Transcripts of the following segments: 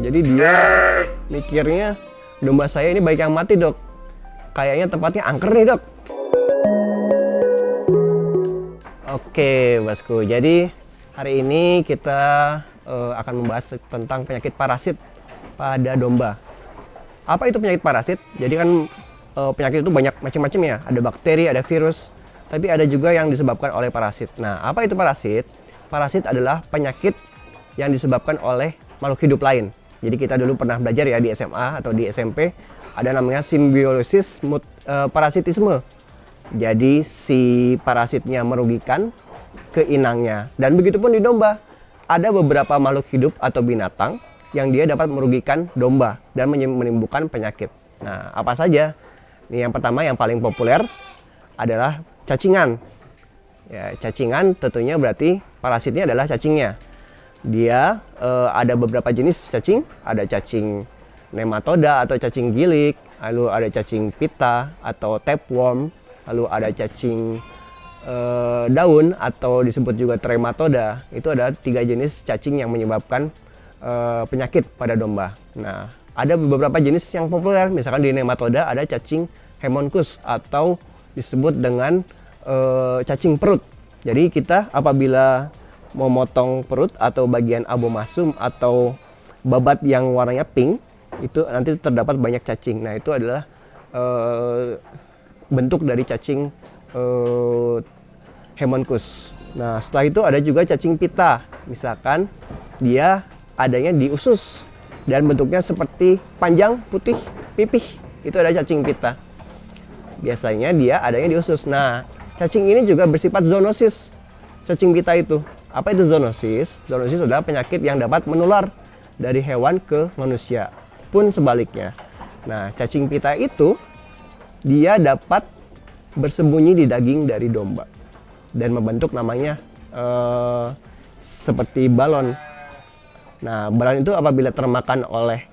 Jadi dia mikirnya domba saya ini baik yang mati, Dok. Kayaknya tempatnya angker nih, Dok. Oke, Bosku. Jadi hari ini kita akan membahas tentang penyakit parasit pada domba. Apa itu penyakit parasit? Jadi kan penyakit itu banyak macam-macam ya. Ada bakteri, ada virus, tapi ada juga yang disebabkan oleh parasit. Nah, apa itu parasit? Parasit adalah penyakit yang disebabkan oleh makhluk hidup lain. Jadi kita dulu pernah belajar ya di SMA atau di SMP, ada namanya simbiosis parasitisme. Jadi si parasitnya merugikan ke inangnya. Dan begitu pun di domba. Ada beberapa makhluk hidup atau binatang yang dia dapat merugikan domba dan menimbulkan penyakit. Nah, apa saja? Ini yang pertama yang paling populer adalah cacingan. Ya, cacingan tentunya berarti parasitnya adalah cacingnya. Dia ada beberapa jenis cacing, ada cacing nematoda atau cacing gilik, lalu ada cacing pita atau tapeworm, lalu ada cacing daun atau disebut juga trematoda. Itu ada 3 jenis cacing yang menyebabkan penyakit pada domba. Nah, ada beberapa jenis yang populer, misalkan di nematoda ada cacing Haemonchus atau disebut dengan cacing perut. Jadi kita apabila mau motong perut atau bagian abomasum atau babat yang warnanya pink, itu nanti terdapat banyak cacing. Nah, itu adalah bentuk dari cacing Haemonchus. Nah, setelah itu ada juga cacing pita. Misalkan dia adanya di usus dan bentuknya seperti panjang, putih, pipih. Itu ada cacing pita. Biasanya dia adanya di usus. Nah, cacing ini juga bersifat zoonosis. Cacing pita itu. Apa itu zoonosis? Zoonosis adalah penyakit yang dapat menular dari hewan ke manusia. Pun sebaliknya. Nah, cacing pita itu dia dapat bersembunyi di daging dari domba dan membentuk namanya seperti balon. Nah, balon itu apabila termakan oleh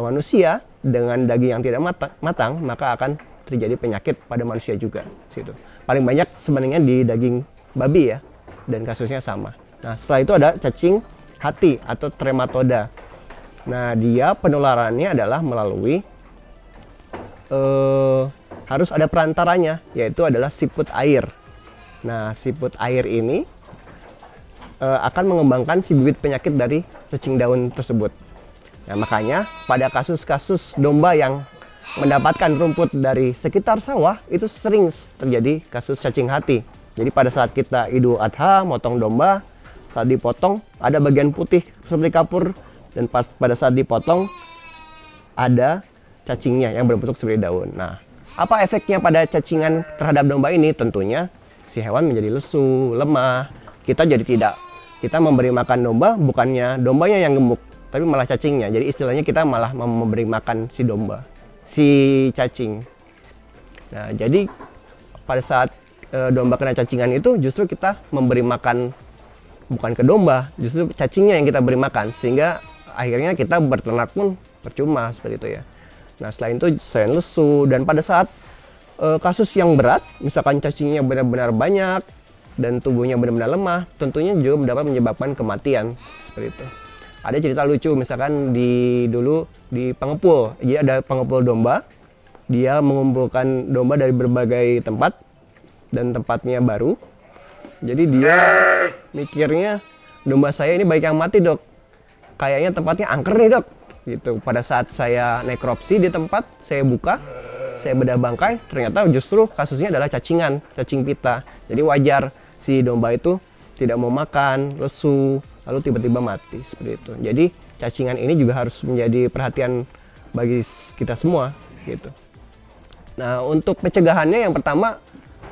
manusia dengan daging yang tidak matang, maka akan terjadi penyakit pada manusia juga. Situ. Paling banyak sebenarnya di daging babi ya, dan kasusnya sama. Nah, setelah itu ada cacing hati atau trematoda. Nah, dia penularannya adalah melalui harus ada perantaranya, yaitu adalah siput air. Nah, siput air ini akan mengembangkan si bibit penyakit dari cacing daun tersebut. Nah, makanya pada kasus-kasus domba yang mendapatkan rumput dari sekitar sawah, itu sering terjadi kasus cacing hati. Jadi pada saat kita Idul Adha, motong domba, saat dipotong ada bagian putih seperti kapur, dan pada saat dipotong ada cacingnya yang berbentuk seperti daun. Nah, apa efeknya pada cacingan terhadap domba ini? Tentunya si hewan menjadi lesu, lemah. Kita jadi tidak. Kita memberi makan domba, bukannya dombanya yang gemuk, tapi malah cacingnya. Jadi istilahnya kita malah memberi makan si domba, si cacing. Nah, jadi pada saat domba kena cacingan itu justru kita memberi makan bukan ke domba, justru cacingnya yang kita beri makan, sehingga akhirnya kita berternak pun percuma seperti itu ya. Nah, selain itu selain lesu dan pada saat kasus yang berat, misalkan cacingnya benar-benar banyak dan tubuhnya benar-benar lemah, tentunya juga dapat menyebabkan kematian seperti itu. Ada cerita lucu, misalkan dulu di pengepul, jadi ada pengepul domba, dia mengumpulkan domba dari berbagai tempat dan tempatnya baru. Jadi dia mikirnya domba saya ini baik yang mati, Dok. Kayaknya tempatnya angker nih, Dok. Gitu. Pada saat saya nekropsi di tempat, saya buka, saya bedah bangkai, ternyata justru kasusnya adalah cacingan, cacing pita. Jadi wajar si domba itu tidak mau makan, lesu, lalu tiba-tiba mati seperti itu. Jadi cacingan ini juga harus menjadi perhatian bagi kita semua gitu. Nah, untuk pencegahannya yang pertama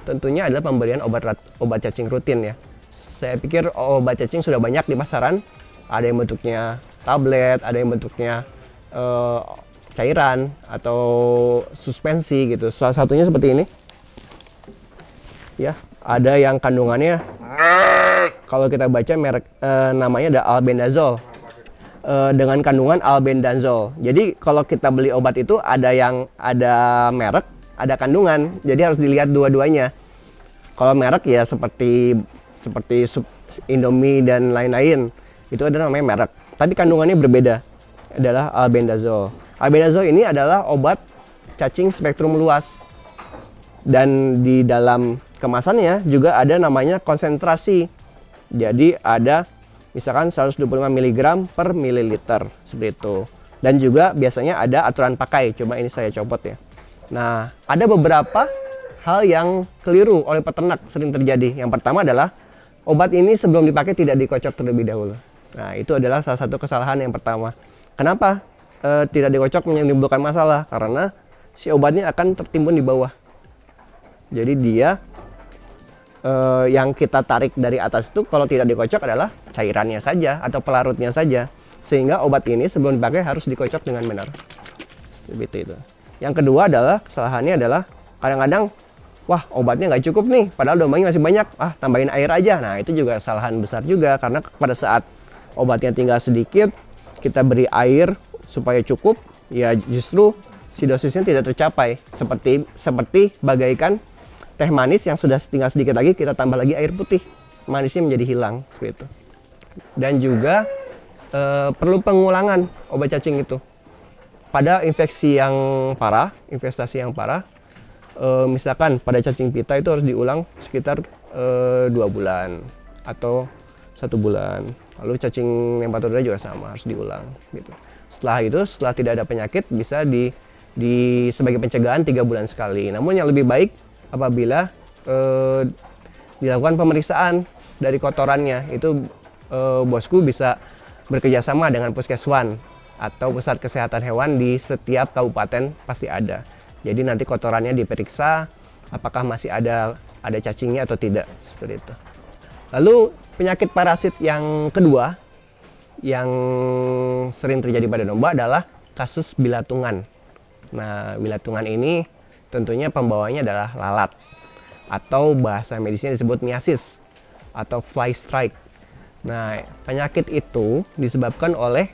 tentunya adalah pemberian obat cacing rutin ya. Saya pikir obat cacing sudah banyak di pasaran. Ada yang bentuknya tablet, ada yang bentuknya cairan atau suspensi gitu. Salah satunya seperti ini. Ya, ada yang kandungannya kalau kita baca merek namanya ada albendazole. Dengan kandungan albendazole. Jadi kalau kita beli obat itu ada merek, ada kandungan. Jadi harus dilihat dua-duanya. Kalau merek ya seperti Indomie dan lain-lain, itu ada namanya merek. Tapi kandungannya berbeda. adalah albendazole. Albendazole ini adalah obat cacing spektrum luas. Dan di dalam kemasannya juga ada namanya konsentrasi. Jadi ada misalkan 125 mg per mililiter seperti itu. Dan juga biasanya ada aturan pakai, cuma ini saya copot ya. Nah, ada beberapa hal yang keliru oleh peternak sering terjadi. Yang pertama adalah obat ini sebelum dipakai tidak dikocok terlebih dahulu. Nah, itu adalah salah satu kesalahan yang pertama. Kenapa tidak dikocok menimbulkan masalah? Karena si obatnya akan tertimbun di bawah. Jadi dia yang kita tarik dari atas itu kalau tidak dikocok adalah cairannya saja atau pelarutnya saja. Sehingga obat ini sebelum dipakai harus dikocok dengan benar. Seperti itu. Yang kedua adalah kesalahannya adalah kadang-kadang wah obatnya nggak cukup nih, padahal dombanya masih banyak, tambahin air aja. Nah itu juga kesalahan besar juga, karena pada saat obatnya tinggal sedikit, kita beri air supaya cukup, ya justru si dosisnya tidak tercapai. Seperti bagaikan teh manis yang sudah tinggal sedikit lagi, kita tambah lagi air putih, manisnya menjadi hilang, seperti itu. Dan juga perlu pengulangan obat cacing itu. Pada infeksi yang parah, investasi yang parah, misalkan pada cacing pita itu harus diulang sekitar 2 bulan atau 1 bulan. Lalu cacing hepatodira juga sama, harus diulang gitu. Setelah itu, setelah tidak ada penyakit, bisa sebagai pencegahan 3 bulan sekali. Namun yang lebih baik apabila dilakukan pemeriksaan dari kotorannya, itu bosku bisa bekerjasama dengan Puskeswan atau pusat kesehatan hewan di setiap kabupaten pasti ada. Jadi nanti kotorannya diperiksa apakah masih ada cacingnya atau tidak, seperti itu. Lalu penyakit parasit yang kedua yang sering terjadi pada domba adalah kasus bilatungan. Nah, bilatungan ini tentunya pembawanya adalah lalat atau bahasa medisnya disebut miasis atau fly strike. Nah, penyakit itu disebabkan oleh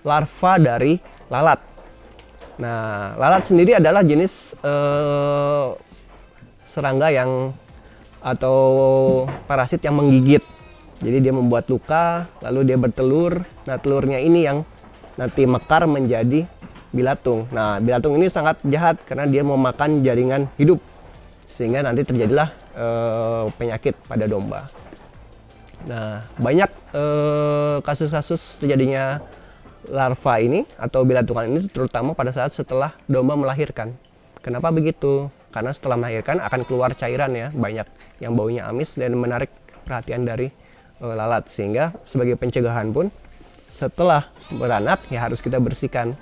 larva dari lalat. Nah, lalat sendiri adalah jenis serangga atau parasit yang menggigit. Jadi dia membuat luka, lalu dia bertelur. Nah, telurnya ini yang nanti mekar menjadi bilatung. Nah, bilatung ini sangat jahat karena dia mau makan jaringan hidup. Sehingga nanti terjadilah penyakit pada domba. Nah, banyak kasus-kasus terjadinya larva ini atau bilatungan ini terutama pada saat setelah domba melahirkan. Kenapa begitu? Karena setelah melahirkan akan keluar cairan ya, banyak yang baunya amis dan menarik perhatian dari lalat. Sehingga sebagai pencegahan pun setelah beranak ya harus kita bersihkan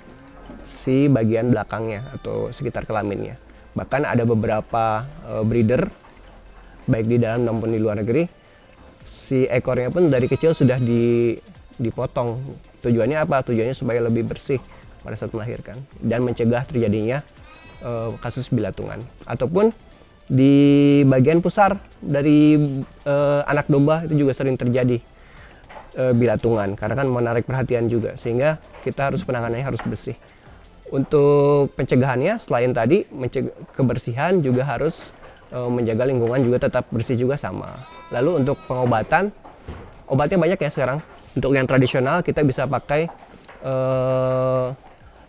si bagian belakangnya atau sekitar kelaminnya. Bahkan ada beberapa breeder baik di dalam maupun di luar negeri, si ekornya pun dari kecil sudah dipotong. Tujuannya apa? Tujuannya supaya lebih bersih pada saat melahirkan dan mencegah terjadinya kasus bilatungan. Ataupun di bagian pusar dari anak domba itu juga sering terjadi bilatungan karena kan menarik perhatian juga, sehingga kita harus penanganannya harus bersih. Untuk pencegahannya selain tadi kebersihan juga harus menjaga lingkungan juga tetap bersih juga sama. Lalu untuk pengobatan, obatnya banyak ya sekarang. Untuk yang tradisional kita bisa pakai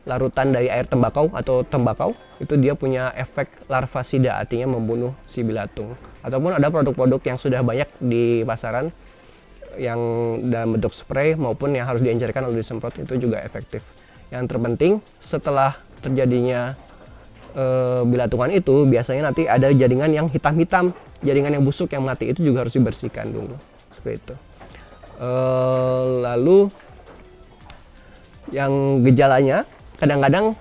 larutan dari air tembakau atau tembakau. Itu dia punya efek larvasida, artinya membunuh si bilatung. Ataupun ada produk-produk yang sudah banyak di pasaran yang dalam bentuk spray maupun yang harus diencerkan lalu disemprot, itu juga efektif. Yang terpenting setelah terjadinya bilatungan itu biasanya nanti ada jaringan yang hitam-hitam, jaringan yang busuk yang mati, itu juga harus dibersihkan dulu, seperti itu. Lalu yang gejalanya kadang-kadang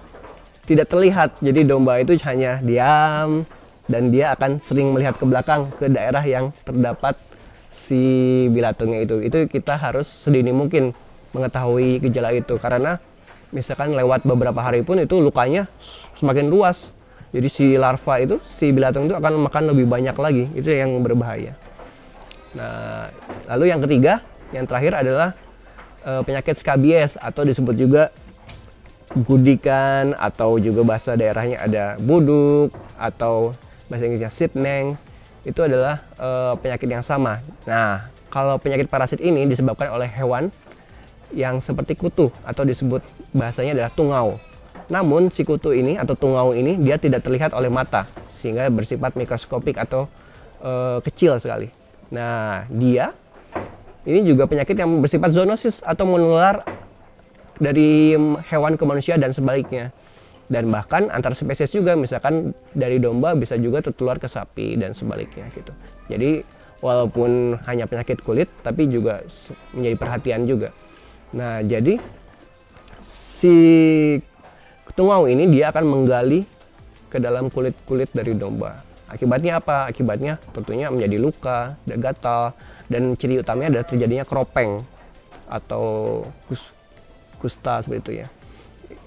tidak terlihat, jadi domba itu hanya diam dan dia akan sering melihat ke belakang ke daerah yang terdapat si bilatungnya itu kita harus sedini mungkin mengetahui gejala itu, karena misalkan lewat beberapa hari pun itu lukanya semakin luas, jadi si larva itu, si bilatung itu akan makan lebih banyak lagi, itu yang berbahaya. Nah, lalu yang ketiga, yang terakhir adalah penyakit skabies atau disebut juga gudikan, atau juga bahasa daerahnya ada buduk atau bahasa Inggrisnya sipneng. Itu adalah penyakit yang sama. Nah, kalau penyakit parasit ini disebabkan oleh hewan yang seperti kutu atau disebut bahasanya adalah tungau. Namun si kutu ini atau tungau ini dia tidak terlihat oleh mata sehingga bersifat mikroskopik atau kecil sekali. Nah, dia ini juga penyakit yang bersifat zoonosis atau menular dari hewan ke manusia dan sebaliknya. Dan bahkan antar spesies juga, misalkan dari domba bisa juga tertular ke sapi dan sebaliknya gitu. Jadi walaupun hanya penyakit kulit tapi juga menjadi perhatian juga. Nah, jadi si tungau ini dia akan menggali ke dalam kulit dari domba. Akibatnya apa? Akibatnya tentunya menjadi luka, dan gatal, dan ciri utamanya adalah terjadinya keropeng atau kusta seperti itu ya.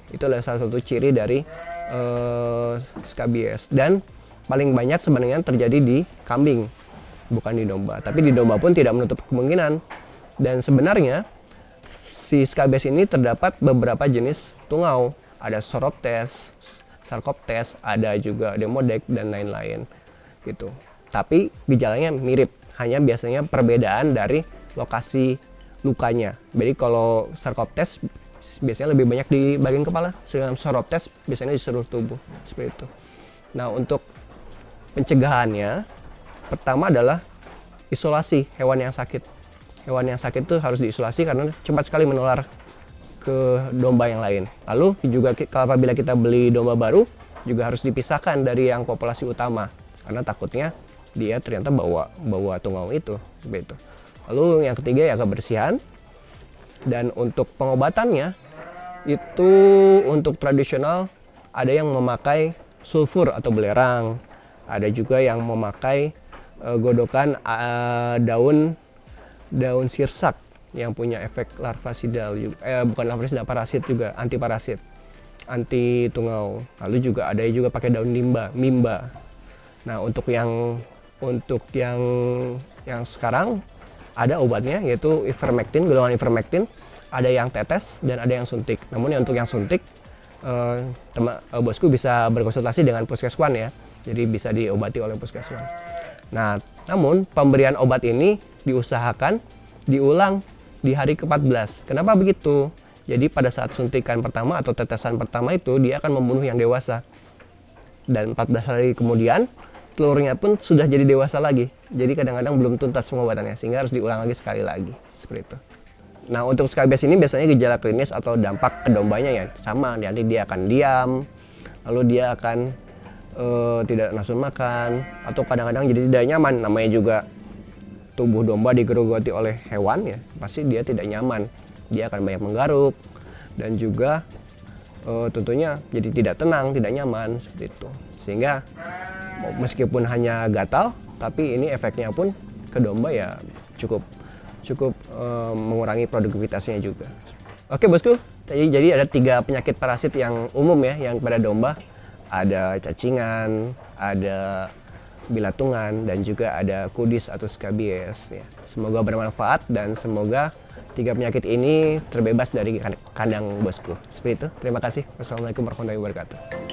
Itu adalah salah satu ciri dari skabies, dan paling banyak sebenarnya terjadi di kambing, bukan di domba. Tapi di domba pun tidak menutup kemungkinan. Dan sebenarnya si skabies ini terdapat beberapa jenis tungau. Ada Sauroptes, Sarcoptes, ada juga Demodec dan lain-lain gitu. Tapi gejalanya mirip, hanya biasanya perbedaan dari lokasi lukanya. Jadi kalau Sarcoptes biasanya lebih banyak di bagian kepala, sedangkan Sauroptes biasanya di seluruh tubuh, seperti itu. Nah, untuk pencegahannya, pertama adalah isolasi hewan yang sakit. Hewan yang sakit itu harus diisolasi karena cepat sekali menular ke domba yang lain. Lalu juga apabila kita beli domba baru, juga harus dipisahkan dari yang populasi utama, karena takutnya dia ternyata bawa tungau itu, seperti itu. Lalu yang ketiga ya kebersihan. Dan untuk pengobatannya itu untuk tradisional ada yang memakai sulfur atau belerang, ada juga yang memakai godokan daun sirsak yang punya efek larvasidal, bukan larvasidal, parasit juga, anti parasit, anti tungau. Lalu juga ada juga pakai daun mimba. Nah, untuk yang sekarang ada obatnya, yaitu ivermectin, golongan ivermectin. Ada yang tetes dan ada yang suntik. Namun untuk yang suntik, bosku bisa berkonsultasi dengan puskeswan ya. Jadi bisa diobati oleh puskeswan. Nah, namun pemberian obat ini diusahakan diulang di hari ke-14. Kenapa begitu? Jadi pada saat suntikan pertama atau tetesan pertama itu dia akan membunuh yang dewasa. Dan 14 hari kemudian telurnya pun sudah jadi dewasa lagi. Jadi kadang-kadang belum tuntas pengobatannya, sehingga harus diulang lagi sekali lagi, seperti itu. Nah, untuk skabies ini biasanya gejala klinis atau dampak ke dombanya ya sama, nanti dia akan diam, lalu dia akan tidak nafsu makan, atau kadang-kadang jadi tidak nyaman. Namanya juga tubuh domba digerogoti oleh hewan ya, pasti dia tidak nyaman. Dia akan banyak menggaruk dan juga tentunya jadi tidak tenang, tidak nyaman, seperti itu. Sehingga meskipun hanya gatal, tapi ini efeknya pun ke domba ya cukup mengurangi produktivitasnya juga. Oke bosku, jadi ada 3 penyakit parasit yang umum ya yang pada domba. Ada cacingan, ada bilatungan, dan juga ada kudis atau skabies ya. Semoga bermanfaat dan semoga 3 penyakit ini terbebas dari kandang bosku. Seperti itu. Terima kasih. Wassalamualaikum warahmatullahi wabarakatuh.